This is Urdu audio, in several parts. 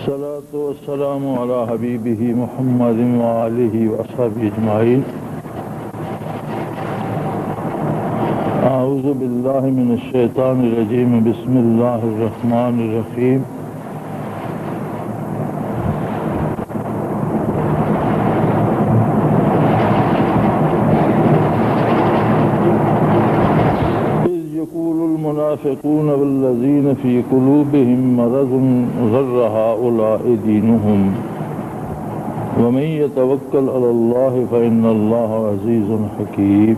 الصلاة والسلام على حبيبه محمد وآله وأصحابه أجمعين. أعوذ بالله من الشيطان الرجيم. بسم الله الرحمن الرحيم. المنافقون والذين في قلوبهم مرض غر هؤلاء دينهم ومن يتوكل على الله فإن الله عزيز حكيم.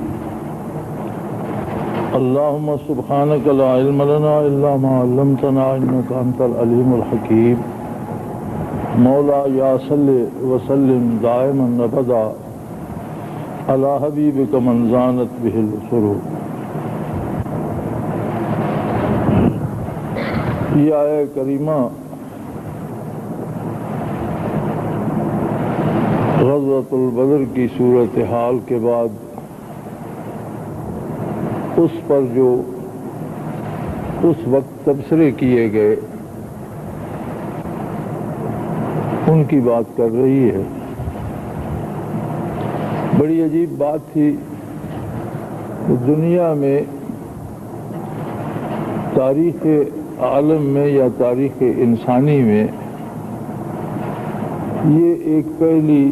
اللهم سبحانك لا علم لنا إلا ما علمتنا إنك أنت العليم الحكيم. مولا يا صل وسلم دائما أبدا على حبيبك من زانت به الأسر. یہ آیہ کریمہ غزوۃ البدر کی صورتحال کے بعد اس پر جو اس وقت تبصرے کیے گئے ان کی بات کر رہی ہے. بڑی عجیب بات تھی کہ دنیا میں تاریخ عالم میں یا تاریخ انسانی میں یہ ایک پہلی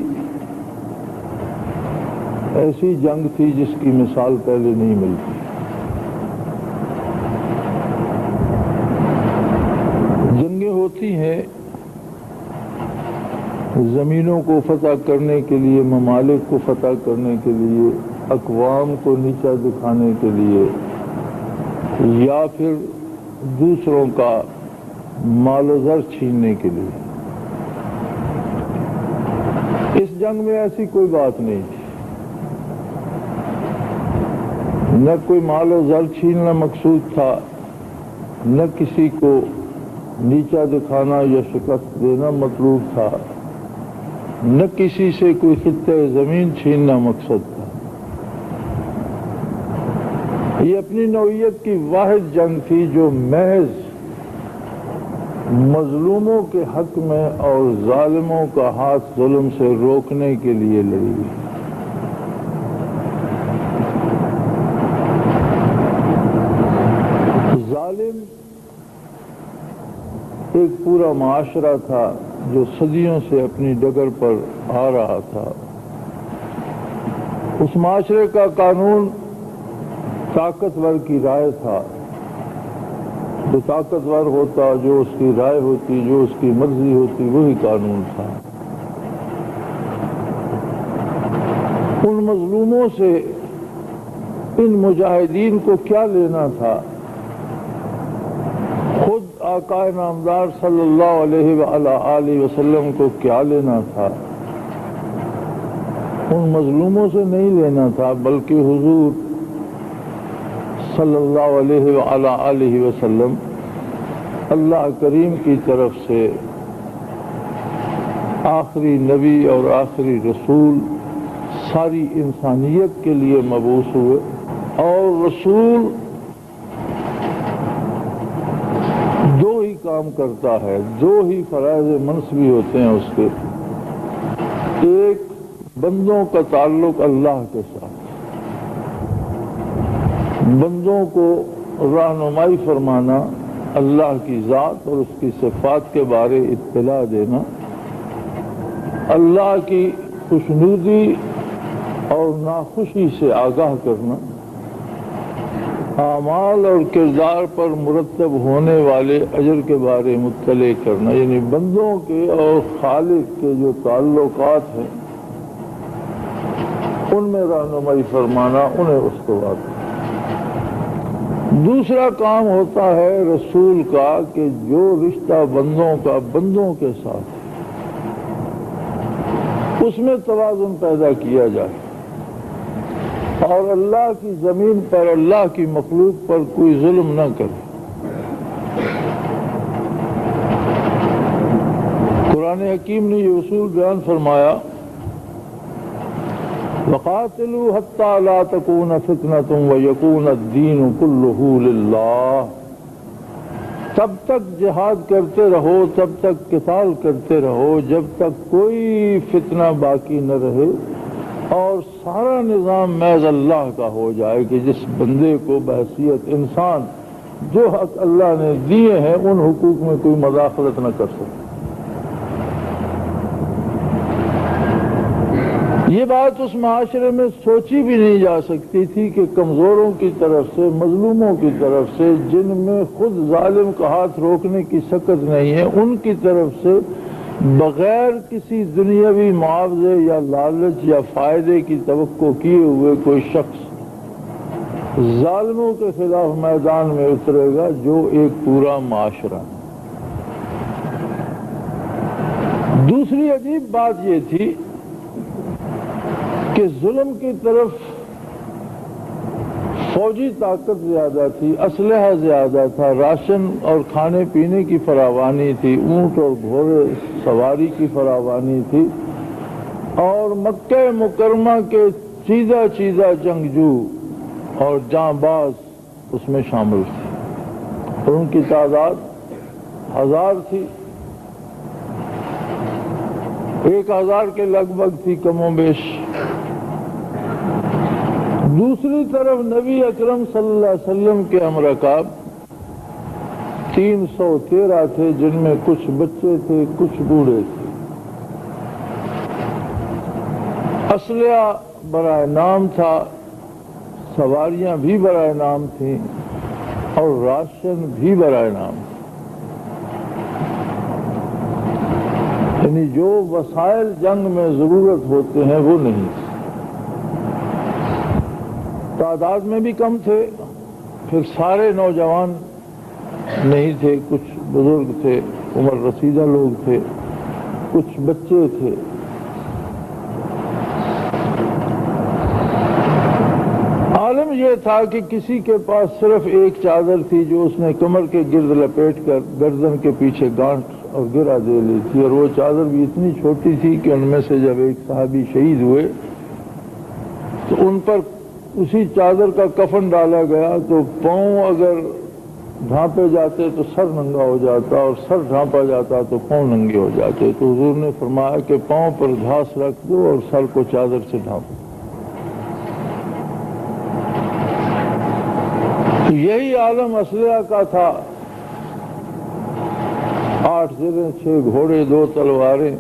ایسی جنگ تھی جس کی مثال پہلے نہیں ملتی. جنگیں ہوتی ہیں زمینوں کو فتح کرنے کے لیے، ممالک کو فتح کرنے کے لیے، اقوام کو نیچا دکھانے کے لیے، یا پھر دوسروں کا مال و زر چھیننے کے لیے. اس جنگ میں ایسی کوئی بات نہیں تھی. نہ کوئی مال و زر چھیننا مقصود تھا، نہ کسی کو نیچا دکھانا یا شکست دینا مطلوب تھا، نہ کسی سے کوئی خطہ زمین چھیننا مقصد تھا. یہ اپنی نوعیت کی واحد جنگ تھی جو محض مظلوموں کے حق میں اور ظالموں کا ہاتھ ظلم سے روکنے کے لیے لڑی گئی. ظالم ایک پورا معاشرہ تھا جو صدیوں سے اپنی ڈگر پر آ رہا تھا. اس معاشرے کا قانون طاقتور کی رائے تھا. جو طاقتور ہوتا، جو اس کی رائے ہوتی، جو اس کی مرضی ہوتی، وہی قانون تھا. ان مظلوموں سے ان مجاہدین کو کیا لینا تھا؟ خود آقا نامدار صلی اللہ علیہ وآلہ وسلم کو کیا لینا تھا؟ ان مظلوموں سے نہیں لینا تھا، بلکہ حضور صلی اللہ علیہ وآلہ وسلم اللہ کریم کی طرف سے آخری نبی اور آخری رسول ساری انسانیت کے لیے مبعوث ہوئے. اور رسول دو ہی کام کرتا ہے، دو ہی فرائض منصبی ہوتے ہیں اس کے. ایک بندوں کا تعلق اللہ کے ساتھ، بندوں کو رہنمائی فرمانا، اللہ کی ذات اور اس کی صفات کے بارے اطلاع دینا، اللہ کی خوشنودی اور ناخوشی سے آگاہ کرنا، اعمال اور کردار پر مرتب ہونے والے اجر کے بارے مطلع کرنا. یعنی بندوں کے اور خالق کے جو تعلقات ہیں ان میں رہنمائی فرمانا، انہیں استوار کرنا. دوسرا کام ہوتا ہے رسول کا کہ جو رشتہ بندوں کا بندوں کے ساتھ اس میں توازن پیدا کیا جائے اور اللہ کی زمین پر اللہ کی مخلوق پر کوئی ظلم نہ کرے. قرآن حکیم نے یہ اصول بیان فرمایا، وَقَاتِلُوا حَتَّى لَا تَكُونَ فِتْنَةٌ وَيَكُونَ الدِّينُ كُلُّهُ لِلَّهِ. تب تک جہاد کرتے رہو، تب تک قتال کرتے رہو جب تک کوئی فتنہ باقی نہ رہے اور سارا نظام محض اللہ کا ہو جائے کہ جس بندے کو بحیثیت انسان جو حق اللہ نے دیے ہیں ان حقوق میں کوئی مداخلت نہ کر سکے۔ یہ بات اس معاشرے میں سوچی بھی نہیں جا سکتی تھی کہ کمزوروں کی طرف سے، مظلوموں کی طرف سے، جن میں خود ظالم کا ہاتھ روکنے کی سکت نہیں ہے، ان کی طرف سے بغیر کسی دنیاوی معاوضے یا لالچ یا فائدے کی توقع کیے ہوئے کوئی شخص ظالموں کے خلاف میدان میں اترے گا جو ایک پورا معاشرہ۔ دوسری عجیب بات یہ تھی کہ ظلم کی طرف فوجی طاقت زیادہ تھی، اسلحہ زیادہ تھا، راشن اور کھانے پینے کی فراوانی تھی، اونٹ اور گھوڑے سواری کی فراوانی تھی، اور مکہ مکرمہ کے چیدہ چیدہ جنگجو اور جاں باز اس میں شامل تھے اور ان کی تعداد 1000 تھی، 1000 کے لگ بھگ تھی کم و بیش۔ دوسری طرف نبی اکرم صلی اللہ علیہ وسلم کے ہمراکاب 313 تھے، جن میں کچھ بچے تھے، کچھ بوڑھے تھے۔ اسلحہ برائے نام تھا، سواریاں بھی برائے نام تھیں اور راشن بھی برائے نام تھا، یعنی جو وسائل جنگ میں ضرورت ہوتے ہیں وہ نہیں تھے۔ تعداد میں بھی کم تھے، پھر سارے نوجوان نہیں تھے، کچھ بزرگ تھے، عمر رسیدہ لوگ تھے، کچھ بچے تھے۔ عالم یہ تھا کہ کسی کے پاس صرف ایک چادر تھی جو اس نے کمر کے گرد لپیٹ کر گردن کے پیچھے گانٹھ اور گرہ دے لی تھی، اور وہ چادر بھی اتنی چھوٹی تھی کہ ان میں سے جب ایک صحابی شہید ہوئے تو ان پر اسی چادر کا کفن ڈالا گیا تو پاؤں اگر ڈھانپے جاتے تو سر ننگا ہو جاتا اور سر ڈھانپا جاتا تو پاؤں ننگے ہو جاتے، تو حضور نے فرمایا کہ پاؤں پر گھاس رکھ دو اور سر کو چادر سے ڈھانپو۔ یہی عالم اسلحہ کا تھا، 8 زریں، 6 گھوڑے، 2 تلواریں،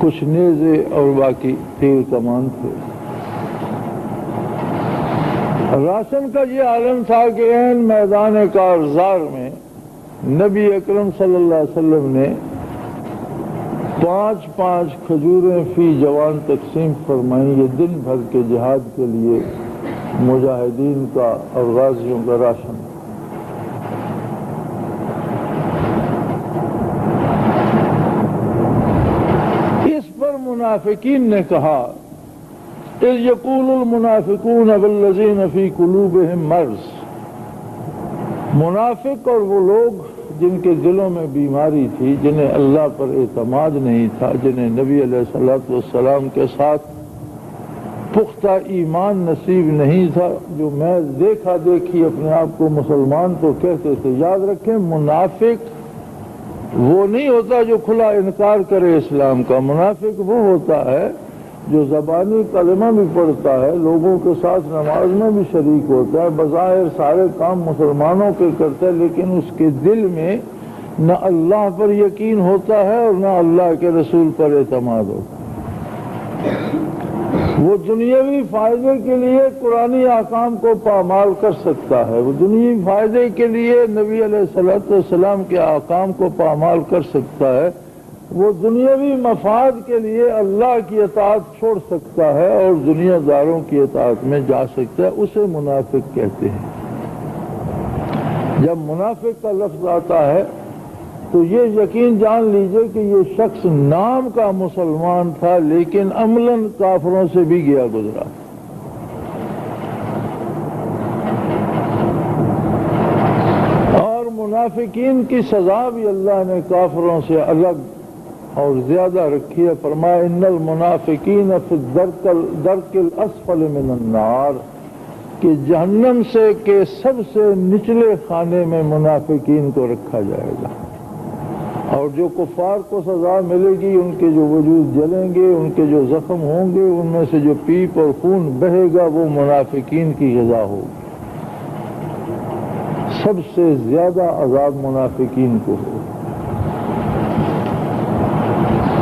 کچھ نیزے اور باقی تیر کمان تھے۔ راشن کا یہ عالم تھا کہ عین میدان کارزار میں نبی اکرم صلی اللہ علیہ وسلم نے 5 کھجوریں فی جوان تقسیم فرمائیں، یہ دن بھر کے جہاد کے لیے مجاہدین کا اور غازیوں کا راشن۔ اس پر منافقین نے کہا اذ یقول المنافقون والذین فی قلوبہم مرض، منافق اور وہ لوگ جن کے دلوں میں بیماری تھی، جنہیں اللہ پر اعتماد نہیں تھا، جنہیں نبی علیہ الصلوۃ والسلام کے ساتھ پختہ ایمان نصیب نہیں تھا، جو میں دیکھا دیکھی اپنے آپ کو مسلمان تو کہتے تھے۔ یاد رکھیں، منافق وہ نہیں ہوتا جو کھلا انکار کرے اسلام کا، منافق وہ ہوتا ہے جو زبانی کلمہ بھی پڑھتا ہے، لوگوں کے ساتھ نماز میں بھی شریک ہوتا ہے، بظاہر سارے کام مسلمانوں کے کرتا ہے، لیکن اس کے دل میں نہ اللہ پر یقین ہوتا ہے اور نہ اللہ کے رسول پر اعتماد ہوتا ہے۔ وہ دنیاوی فائدے کے لیے قرآنی احکام کو پامال کر سکتا ہے، وہ دنیاوی فائدے کے لیے نبی علیہ الصلوۃ والسلام کے احکام کو پامال کر سکتا ہے، وہ دنیاوی مفاد کے لیے اللہ کی اطاعت چھوڑ سکتا ہے اور دنیا داروں کی اطاعت میں جا سکتا ہے، اسے منافق کہتے ہیں۔ جب منافق کا لفظ آتا ہے تو یہ یقین جان لیجئے کہ یہ شخص نام کا مسلمان تھا لیکن عملاً کافروں سے بھی گیا گزرا۔ اور منافقین کی سزا بھی اللہ نے کافروں سے الگ اور زیادہ رکھی ہے، فرمایا ان المنافقین فی الدرک الاسفل من النار، کہ جہنم سے کے سب سے نچلے خانے میں منافقین کو رکھا جائے گا، اور جو کفار کو سزا ملے گی، ان کے جو وجود جلیں گے، ان کے جو زخم ہوں گے، ان میں سے جو پیپ اور خون بہے گا وہ منافقین کی غذا ہوگی۔ سب سے زیادہ عذاب منافقین کو ہو۔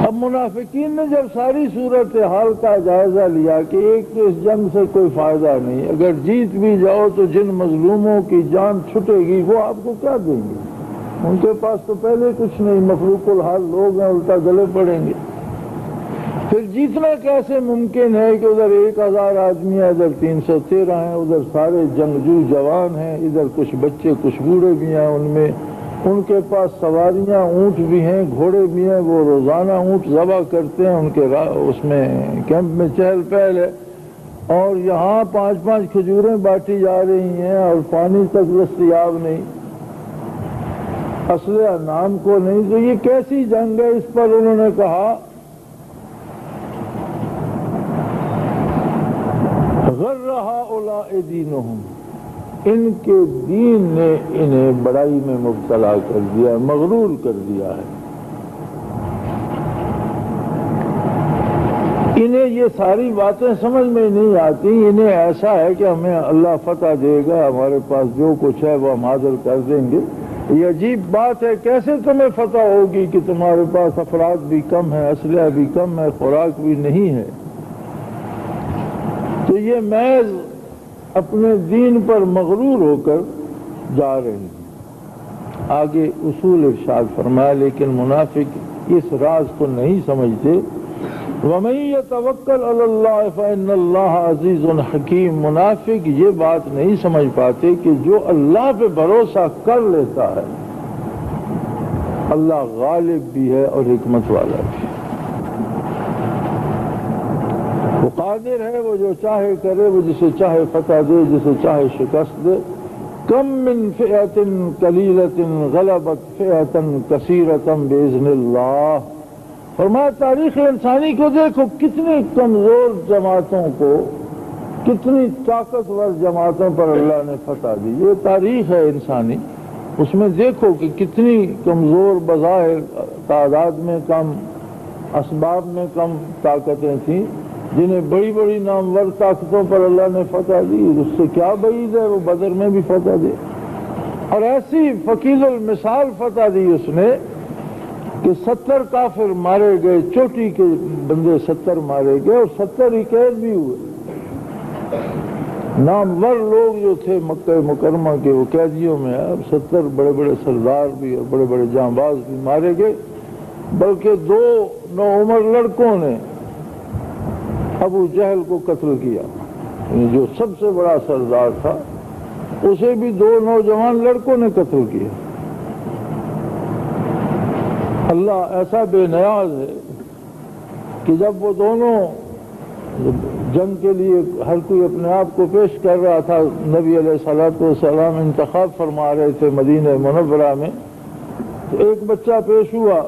اب منافقین نے جب ساری صورتحال کا جائزہ لیا کہ ایک تو اس جنگ سے کوئی فائدہ نہیں، اگر جیت بھی جاؤ تو جن مظلوموں کی جان چھٹے گی وہ آپ کو کیا دیں گے؟ ان کے پاس تو پہلے کچھ نہیں، مخلوق الحال لوگ ہیں، الٹا گلے پڑیں گے۔ پھر جیتنا کیسے ممکن ہے کہ ادھر 1000 آدمی ہیں، ادھر 313 ہیں، ادھر سارے جنگجو جوان ہیں، ادھر کچھ بچے کچھ بوڑھے بھی ہیں، ان کے پاس سواریاں اونٹ بھی ہیں، گھوڑے بھی ہیں، وہ روزانہ اونٹ ذبح کرتے ہیں، ان کے اس میں کیمپ میں چہل پہل ہے، اور یہاں 5 کھجوریں بانٹی جا رہی ہیں اور پانی تک دستیاب نہیں، اسلحہ نام کو نہیں، تو یہ کیسی جنگ ہے؟ اس پر انہوں نے کہا غر ہؤلاء دینہم، ان کے دین نے انہیں بڑائی میں مبتلا کر دیا، مغرور کر دیا ہے۔ انہیں یہ ساری باتیں سمجھ میں نہیں آتی، انہیں ایسا ہے کہ ہمیں اللہ فتح دے گا، ہمارے پاس جو کچھ ہے وہ ہم حاصل کر دیں گے۔ یہ عجیب بات ہے، کیسے تمہیں فتح ہوگی کہ تمہارے پاس افراد بھی کم ہے، اسلحہ بھی کم ہے، خوراک بھی نہیں ہے؟ تو یہ محض اپنے دین پر مغرور ہو کر جا رہے ہیں۔ آگے اصول ارشاد فرمایا لیکن منافق اس راز کو نہیں سمجھتے۔ وَمَن يَتَوَكَّلْ عَلَى اللَّهِ فَإِنَّ اللَّهَ عَزِيزٌ حَكِيمٌ، منافق یہ بات نہیں سمجھ پاتے کہ جو اللہ پہ بھروسہ کر لیتا ہے اللہ غالب بھی ہے اور حکمت والا بھی ہے، وہ قادر ہے، وہ جو چاہے کرے، وہ جسے چاہے فتح دے، جسے چاہے شکست دے۔ کم من فئة قلیلة غلبت فئة کثیرة بإذن اللہ، فرمایا تاریخ انسانی کو دیکھو، کتنی کمزور جماعتوں کو، کتنی طاقتور جماعتوں پر اللہ نے فتح دی۔ یہ تاریخ ہے انسانی، اس میں دیکھو کہ کتنی کمزور بظاہر تعداد میں کم، اسباب میں کم طاقتیں تھیں، جنہیں بڑی بڑی نامور طاقتوں پر اللہ نے فتح دی۔ اس سے کیا بعید ہے وہ بدر میں بھی فتح دے، اور ایسی فقیل المثال فتح دی اس نے کہ 70 کافر مارے گئے، چوٹی کے بندے 70 مارے گئے، اور 70 ہی قید بھی ہوئے۔ نامور لوگ جو تھے مکہ مکرمہ کے وہ قیدیوں میں، اب 70 بڑے بڑے سردار بھی اور بڑے بڑے جانباز بھی مارے گئے، بلکہ 2 نوعمر لڑکوں نے ابو جہل کو قتل کیا، جو سب سے بڑا سردار تھا، اسے بھی 2 نوجوان لڑکوں نے قتل کیا۔ اللہ ایسا بے نیاز ہے کہ جب وہ دونوں جنگ کے لیے ہر کوئی اپنے آپ کو پیش کر رہا تھا، نبی علیہ الصلوۃ والسلام انتخاب فرما رہے تھے مدینہ منورہ میں، تو ایک بچہ پیش ہوا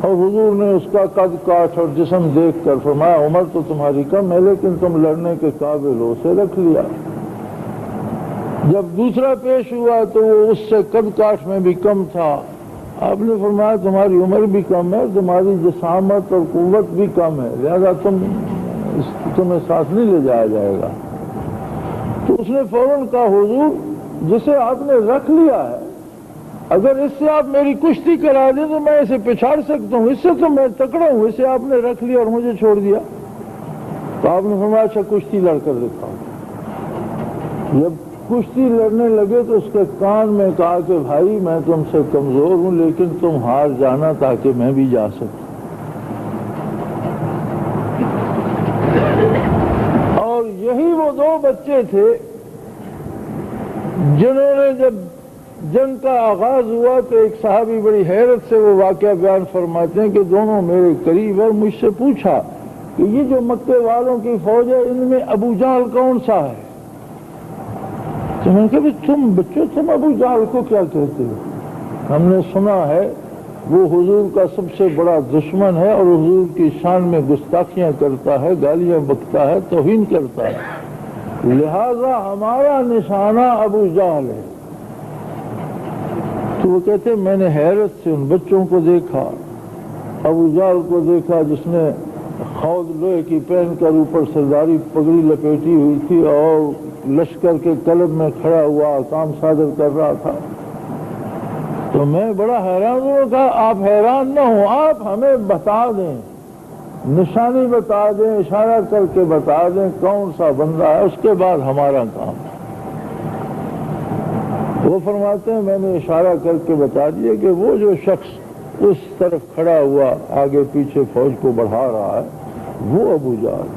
اور حضور نے اس کا قد کاٹ اور جسم دیکھ کر فرمایا عمر تو تمہاری کم ہے لیکن تم لڑنے کے قابل ہو، اسے رکھ لیا۔ جب دوسرا پیش ہوا تو وہ اس سے قد کاٹ میں بھی کم تھا، آپ نے فرمایا تمہاری عمر بھی کم ہے، تمہاری جسامت اور قوت بھی کم ہے، لہذا تمہیں ساتھ نہیں لے جایا جائے گا۔ تو اس نے فوراً کہا حضور جسے آپ نے رکھ لیا ہے اگر اس سے آپ میری کشتی کرا دیں تو میں اسے پچھاڑ سکتا ہوں، اس سے تو میں تکڑا ہوں، اسے آپ نے رکھ لیا اور مجھے چھوڑ دیا۔ تو آپ نے فرمایا اچھا کشتی لڑ کر دکھاؤں۔ جب کشتی لڑنے لگے تو اس کے کان میں کہا کہ بھائی میں تم سے کمزور ہوں لیکن تم ہار جانا تاکہ میں بھی جا سکوں۔ اور یہی وہ 2 بچے تھے جنہوں نے جب جنگ کا آغاز ہوا تو ایک صحابی بڑی حیرت سے وہ واقعہ بیان فرماتے ہیں کہ دونوں میرے قریب اور مجھ سے پوچھا کہ یہ جو مکے والوں کی فوج ہے ان میں ابو جہل کون سا ہے؟ تو میں نے کہا تم بچوں تم ابو جہل کو کیا کہتے ہو؟ ہم نے سنا ہے وہ حضور کا سب سے بڑا دشمن ہے اور حضور کی شان میں گستاخیاں کرتا ہے، گالیاں بکتا ہے، توہین کرتا ہے، لہذا ہمارا نشانہ ابو جہل ہے۔ تو وہ کہتے ہیں میں نے حیرت سے ان بچوں کو دیکھا، ابو جہل کو دیکھا جس نے خود لوہے کی پہن کر اوپر سرداری پگڑی لپیٹی ہوئی تھی اور لشکر کے قلب میں کھڑا ہوا کام صادر کر رہا تھا۔ تو میں بڑا حیران ہوں، کہا آپ حیران نہ ہوں، آپ ہمیں بتا دیں، نشانی بتا دیں، اشارہ کر کے بتا دیں کون سا بندہ ہے، اس کے بعد ہمارا کام۔ وہ فرماتے ہیں میں نے اشارہ کر کے بتا دیا کہ وہ جو شخص اس طرف کھڑا ہوا آگے پیچھے فوج کو بڑھا رہا ہے وہ ابو جہل۔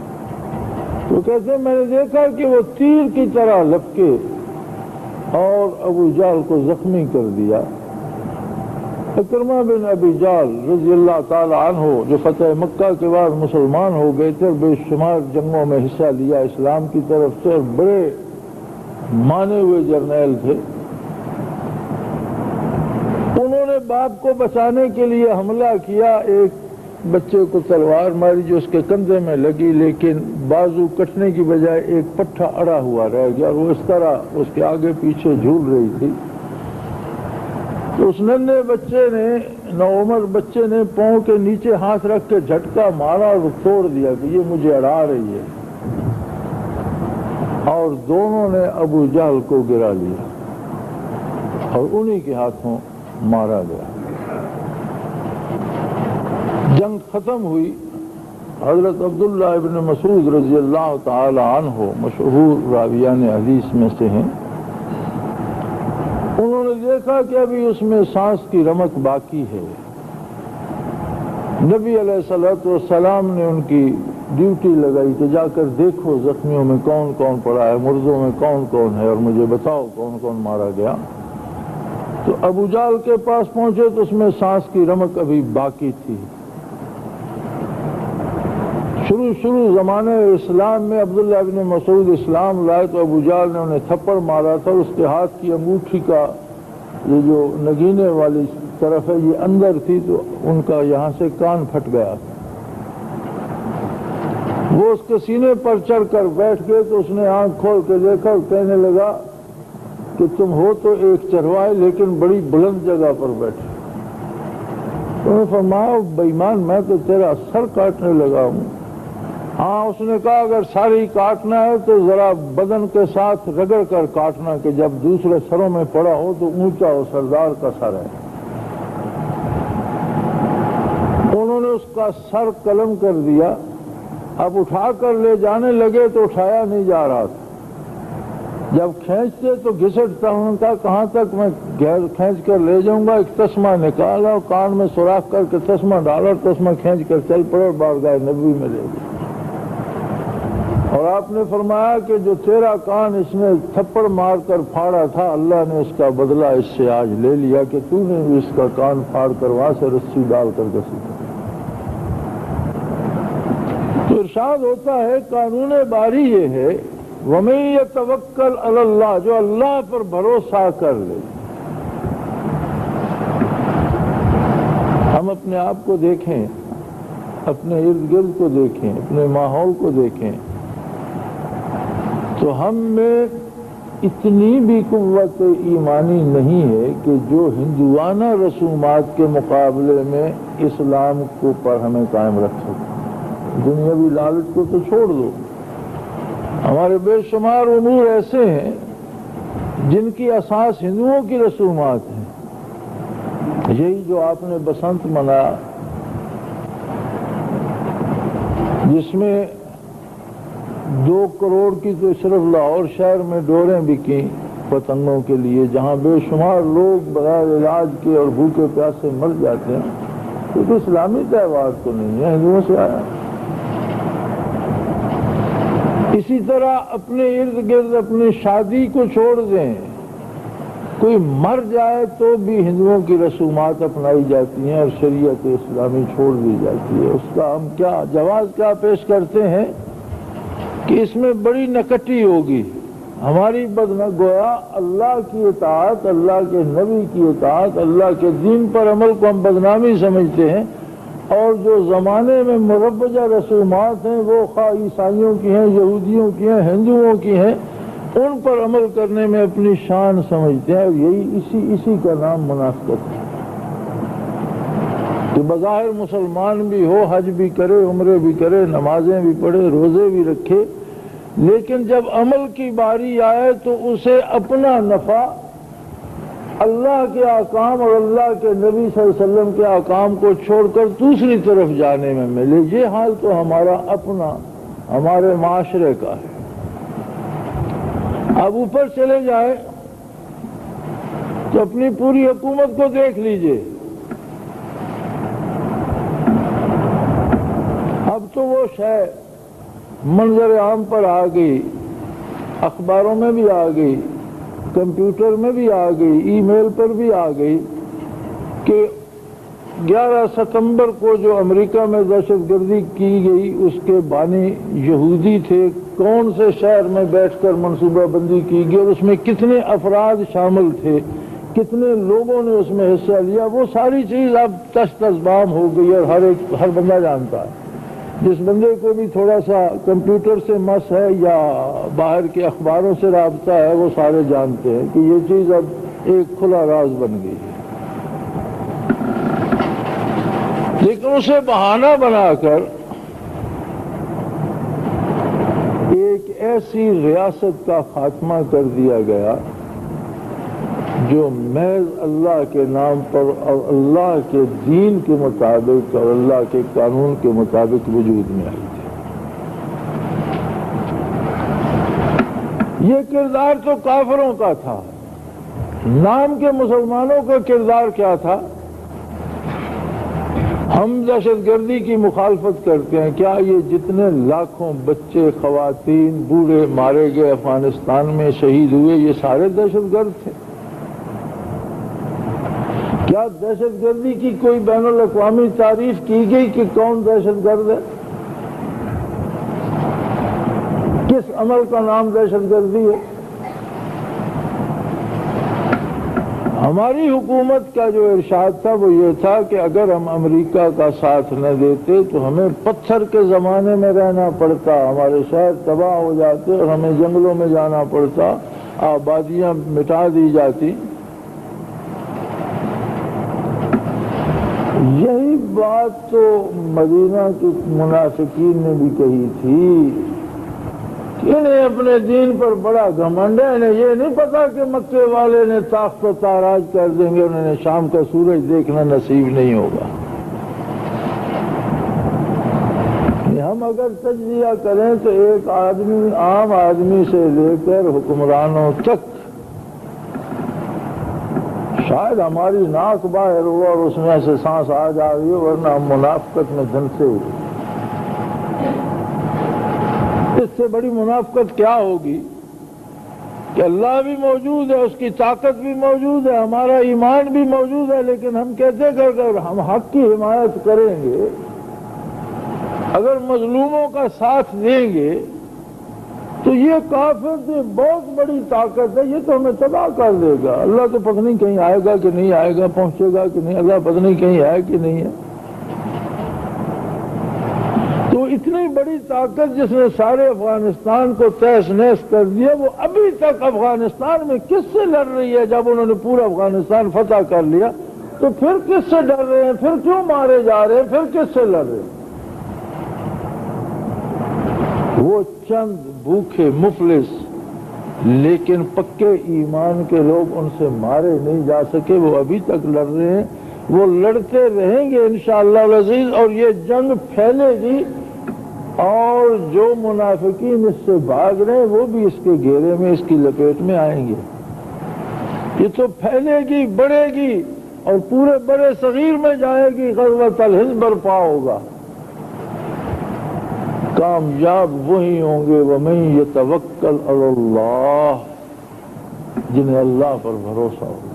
تو کہتے ہیں میں نے دیکھا کہ وہ تیر کی طرح لپکے اور ابو جہل کو زخمی کر دیا۔ اکرمہ بن ابی جہل رضی اللہ تعالی عنہ جو فتح مکہ کے بعد مسلمان ہو گئے تھے، بے شمار جنگوں میں حصہ لیا اسلام کی طرف سے اور بڑے مانے ہوئے جرنیل تھے، انہوں نے باپ کو بچانے کے لیے حملہ کیا، ایک بچے کو تلوار ماری جو اس کے کندھے میں لگی، لیکن بازو کٹنے کی بجائے ایک پٹھا اڑا ہوا رہ گیا اور وہ اس طرح اس کے آگے پیچھے جھول رہی تھی۔ تو اس ننھے بچے نے، نوعمر بچے نے پاؤں کے نیچے ہاتھ رکھ کے جھٹکا مارا اور توڑ دیا کہ یہ مجھے اڑا رہی ہے، اور دونوں نے ابو جہل کو گرا لیا اور انہی کے ہاتھوں مارا گیا۔ جنگ ختم ہوئی، حضرت عبداللہ ابن مسعود رضی اللہ تعالی عنہ مشہور راویان حدیث میں سے ہیں، انہوں نے دیکھا کہ ابھی اس میں سانس کی رمق باقی ہے۔ نبی علیہ الصلوۃ والسلام نے ان کی ڈیوٹی لگائی کہ جا کر دیکھو زخمیوں میں کون کون پڑا ہے، مردوں میں کون کون ہے، اور مجھے بتاؤ کون کون مارا گیا۔ تو ابو جہل کے پاس پہنچے تو اس میں سانس کی رمق ابھی باقی تھی۔ شروع زمانے اسلام میں عبداللہ ابن مسعود اسلام لائے تو ابو جہل نے انہیں تھپڑ مارا تھا، اور اس کے ہاتھ کی انگوٹھی کا یہ جو نگینے والی طرف ہے یہ اندر تھی، تو ان کا یہاں سے کان پھٹ گیا۔ وہ اس کے سینے پر چڑھ کر بیٹھ گئے تو اس نے آنکھ کھول کے دیکھا اور کہنے لگا کہ تم ہو تو ایک چرواہے لیکن بڑی بلند جگہ پر بیٹھے۔ انہوں نے فرمایا بے ایمان میں تو تیرا سر کاٹنے لگا ہوں۔ ہاں، اس نے کہا اگر سر ہی کاٹنا ہے تو ذرا بدن کے ساتھ رگڑ کر کاٹنا کہ جب دوسرے سروں میں پڑا ہو تو اونچا ہو، سردار کا سر ہے۔ انہوں نے اس کا سر قلم کر دیا، اب اٹھا کر لے جانے لگے تو اٹھایا نہیں جا رہا تھا، جب کھینچتے تو گھسٹتا ہوں، کہا کہاں تک میں کھینچ کر لے جاؤں گا، ایک تسمہ نکالا اور کان میں سوراخ کر کے تسمہ ڈالا اور تسمہ کھینچ کر چل پڑے اور بارگاہ نبوی میں لے گئے۔ اور آپ نے فرمایا کہ جو تیرا کان اس نے تھپڑ مار کر پھاڑا تھا اللہ نے اس کا بدلہ اس سے آج لے لیا کہ تو نے بھی اس کا کان پھاڑ کر وہاں سے رسی ڈال کر گھسی۔ تو ارشاد ہوتا ہے قانون باری یہ ہے وَمَن يَتَوَكَّلْ عَلَى اللَّهِ، جو اللہ پر بھروسہ کر لے۔ ہم اپنے آپ کو دیکھیں، اپنے ارد گرد کو دیکھیں، اپنے ماحول کو دیکھیں تو ہم میں اتنی بھی قوت ایمانی نہیں ہے کہ جو ہندوانہ رسومات کے مقابلے میں اسلام کو پر ہمیں قائم رکھ سکے۔ دنیاوی لالچ کو تو چھوڑ دو، ہمارے بے شمار امور ایسے ہیں جن کی اساس ہندوؤں کی رسومات ہیں۔ یہی جو آپ نے بسنت منایا جس میں 2 کروڑ کی تو صرف لاہور شہر میں ڈوریں بکیں پتنگوں کے لیے، جہاں بے شمار لوگ بغیر علاج کے اور بھوکے پیاسے مر جاتے ہیں، کیونکہ اسلامی تہوار تو نہیں ہے، ہندوؤں سے آیا۔ اسی طرح اپنے ارد گرد اپنی شادی کو چھوڑ دیں، کوئی مر جائے تو بھی ہندوؤں کی رسومات اپنائی جاتی ہیں اور شریعت اسلامی چھوڑ دی جاتی ہے۔ اس کا ہم کیا جواز کیا پیش کرتے ہیں کہ اس میں بڑی نکٹی ہوگی، ہماری گویا اللہ کی اطاعت، اللہ کے نبی کی اطاعت، اللہ کے دین پر عمل کو ہم بدنامی سمجھتے ہیں، اور جو زمانے میں مروجہ رسومات ہیں وہ خواہ عیسائیوں کی ہیں، یہودیوں کی ہیں، ہندوؤں کی ہیں، ان پر عمل کرنے میں اپنی شان سمجھتے ہیں، اور یہی اسی کا نام منافقت ہے کہ بظاہر مسلمان بھی ہو، حج بھی کرے، عمرے بھی کرے، نمازیں بھی پڑھے، روزے بھی رکھے، لیکن جب عمل کی باری آئے تو اسے اپنا نفع اللہ کے احکام اور اللہ کے نبی صلی اللہ علیہ وسلم کے احکام کو چھوڑ کر دوسری طرف جانے میں ملے۔ یہ حال تو ہمارا اپنا، ہمارے معاشرے کا ہے۔ اب اوپر چلے جائیں تو اپنی پوری حکومت کو دیکھ لیجئے، اب تو وہ شے منظر عام پر آ گئی، اخباروں میں بھی آ گئی، کمپیوٹر میں بھی آ گئی، ای میل پر بھی آ گئی کہ 11 ستمبر کو جو امریکہ میں دہشت گردی کی گئی اس کے بانی یہودی تھے، کون سے شہر میں بیٹھ کر منصوبہ بندی کی گئی اور اس میں کتنے افراد شامل تھے، کتنے لوگوں نے اس میں حصہ لیا، وہ ساری چیز اب تشت ازبام ہو گئی اور ہر بندہ جانتا ہے۔ جس بندے کو بھی تھوڑا سا کمپیوٹر سے مس ہے یا باہر کے اخباروں سے رابطہ ہے، وہ سارے جانتے ہیں کہ یہ چیز اب ایک کھلا راز بن گئی ہے۔ لیکن اسے بہانہ بنا کر ایک ایسی ریاست کا خاتمہ کر دیا گیا جو محض اللہ کے نام پر اور اللہ کے دین کے مطابق اور اللہ کے قانون کے مطابق وجود میں آئی تھی۔ یہ کردار تو کافروں کا تھا، نام کے مسلمانوں کا کردار کیا تھا؟ ہم دہشت گردی کی مخالفت کرتے ہیں، کیا یہ جتنے لاکھوں بچے، خواتین، بوڑھے مارے گئے افغانستان میں، شہید ہوئے، یہ سارے دہشت گرد تھے؟ کیا دہشت گردی کی کوئی بین الاقوامی تعریف کی گئی کہ کون دہشت گرد ہے؟ کس عمل کا نام دہشت گردی ہے؟ ہماری حکومت کا جو ارشاد تھا وہ یہ تھا کہ اگر ہم امریکہ کا ساتھ نہ دیتے تو ہمیں پتھر کے زمانے میں رہنا پڑتا، ہمارے شہر تباہ ہو جاتے اور ہمیں جنگلوں میں جانا پڑتا، آبادیاں مٹا دی جاتی۔ یہی بات تو مدینہ کے منافقین نے بھی کہی تھی کہ انہیں اپنے دین پر بڑا گھمنڈ ہے، انہیں یہ نہیں پتا کہ مکے والے نے تاخت و تاراج کر دیں گے، انہیں شام کا سورج دیکھنا نصیب نہیں ہوگا۔ ہم اگر تجزیہ کریں تو ایک آدمی، عام آدمی سے لے کر حکمرانوں تک شاید ہماری ناک باہر ہو اور اس میں سے سانس آ جا رہی ہو، ورنہ ہم منافقت میں دھنسے ہوئے۔ اس سے بڑی منافقت کیا ہوگی کہ اللہ بھی موجود ہے، اس کی طاقت بھی موجود ہے، ہمارا ایمان بھی موجود ہے، لیکن ہم کہتے کہ اگر ہم حق کی حمایت کریں گے، اگر مظلوموں کا ساتھ دیں گے تو یہ کافر سے بہت بڑی طاقت ہے، یہ تو ہمیں تباہ کر دے گا، اللہ تو پتہ نہیں کہیں آئے گا کہ نہیں آئے گا، پہنچے گا کہ نہیں، اللہ پتہ نہیں کہیں ہے کہ نہیں ہے۔ تو اتنی بڑی طاقت جس نے سارے افغانستان کو تہس نہس کر دیا، وہ ابھی تک افغانستان میں کس سے لڑ رہی ہے؟ جب انہوں نے پورا افغانستان فتح کر لیا تو پھر کس سے ڈر رہے ہیں؟ پھر کیوں مارے جا رہے ہیں؟ پھر کس سے لڑ رہے ہیں؟ وہ چند بھوکے مفلس لیکن پکے ایمان کے لوگ ان سے مارے نہیں جا سکے، وہ ابھی تک لڑ رہے ہیں، وہ لڑتے رہیں گے انشاءاللہ العزیز، اور یہ جنگ پھیلے گی، اور جو منافقین اس سے بھاگ رہے ہیں وہ بھی اس کے گھیرے میں، اس کی لپیٹ میں آئیں گے۔ یہ تو پھیلے گی، بڑھے گی اور پورے بڑے صغیر میں جائے گی، غزوۃ الہند برپا ہوگا۔ کامیاب وہی ہوں گے وَمَن يَتَوَکَّلْ عَلَى اللَّهِ، جنہیں اللہ پر بھروسہ ہوگا،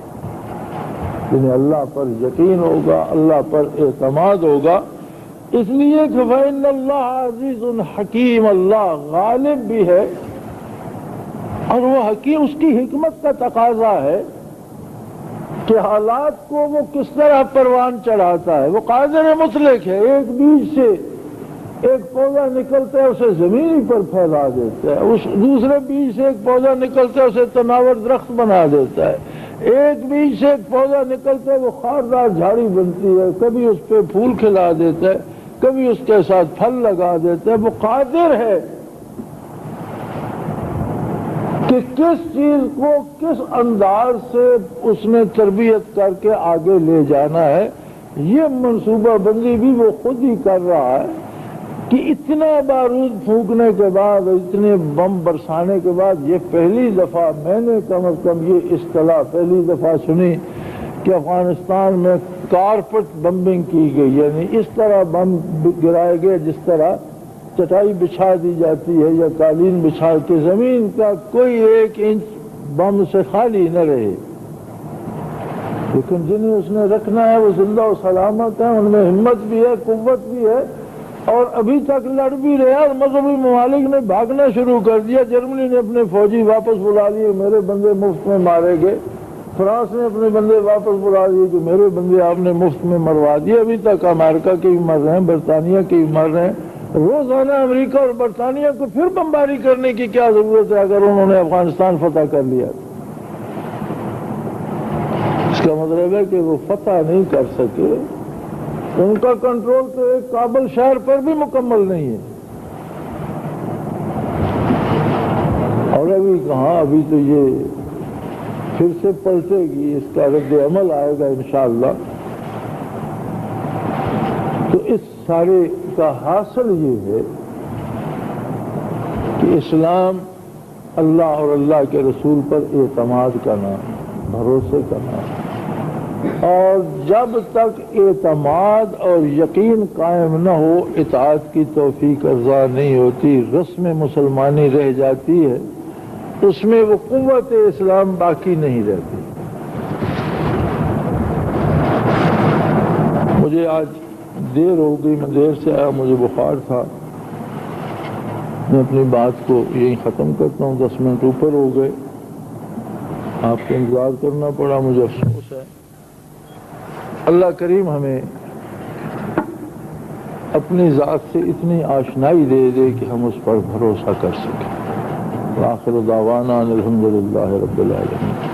جنہیں اللہ پر یقین ہوگا، اللہ پر اعتماد ہوگا۔ اس لیے کہ فَإِنَّ اللَّهَ عَزِيزٌ حَكِيمٌ، اللہ غالب بھی ہے اور وہ حکیم، اس کی حکمت کا تقاضا ہے کہ حالات کو وہ کس طرح پروان چڑھاتا ہے. وہ قادر مطلق ہے. ایک بیج سے ایک پودا نکلتا ہے اسے زمین پر پھیلا دیتا ہے. اس دوسرے بیج سے ایک پودا نکلتا ہے اسے تناور درخت بنا دیتا ہے. ایک بیج سے ایک پودا نکلتا ہے وہ خاردار جھاڑی بنتی ہے. کبھی اس پہ پھول کھلا دیتا ہے, کبھی اس کے ساتھ پھل لگا دیتا ہے. وہ قادر ہے کہ کس چیز کو کس انداز سے اس نے تربیت کر کے آگے لے جانا ہے. یہ منصوبہ بندی بھی وہ خود ہی کر رہا ہے کہ اتنا بارود پھونکنے کے بعد, اتنے بم برسانے کے بعد, یہ پہلی دفعہ میں نے کم از کم یہ اصطلاح پہلی دفعہ سنی کہ افغانستان میں کارپٹ بمبنگ کی گئی. یعنی اس طرح بم گرائے گئے جس طرح چٹائی بچھا دی جاتی ہے یا قالین بچھا کے زمین کا کوئی 1 انچ بم سے خالی نہ رہے. لیکن جنہیں اس نے رکھنا ہے وہ زندہ و سلامت ہیں, ان میں ہمت بھی ہے, قوت بھی ہے, اور ابھی تک لڑ بھی رہے. اور مغربی ممالک نے بھاگنا شروع کر دیا. جرمنی نے اپنے فوجی واپس بلا لیے, میرے بندے مفت میں مارے گئے. فرانس نے اپنے بندے واپس بلا دیے کہ میرے بندے آپ نے مفت میں مروا دیے. ابھی تک امریکہ کے بھی مر رہے ہیں, برطانیہ کے بھی مر رہے ہیں. روزانہ امریکہ اور برطانیہ کو پھر بمباری کرنے کی کیا ضرورت ہے اگر انہوں نے افغانستان فتح کر لیا. اس کا مطلب ہے کہ وہ فتح نہیں کر سکے. ان کا کنٹرول تو ایک کابل شہر پر بھی مکمل نہیں ہے. اور ابھی کہاں, ابھی تو یہ پھر سے پلٹے گی, اس کا رد عمل آئے گا انشاءاللہ. تو اس سارے کا حاصل یہ ہے کہ اسلام اللہ اور اللہ کے رسول پر اعتماد کا نام, بھروسے کا نام. اور جب تک اعتماد اور یقین قائم نہ ہو اطاعت کی توفیق عطا نہیں ہوتی. رسم مسلمانی رہ جاتی ہے, اس میں وہ قوت اسلام باقی نہیں رہتی. مجھے آج دیر ہو گئی, میں دیر سے آیا, مجھے بخار تھا. میں اپنی بات کو یہیں ختم کرتا ہوں. 10 منٹ اوپر ہو گئے, آپ کو انتظار کرنا پڑا, مجھے افسوس ہے. اللہ کریم ہمیں اپنی ذات سے اتنی آشنائی دے دے کہ ہم اس پر بھروسہ کر سکیں. وآخر دعوانا الحمدللہ رب العالمین.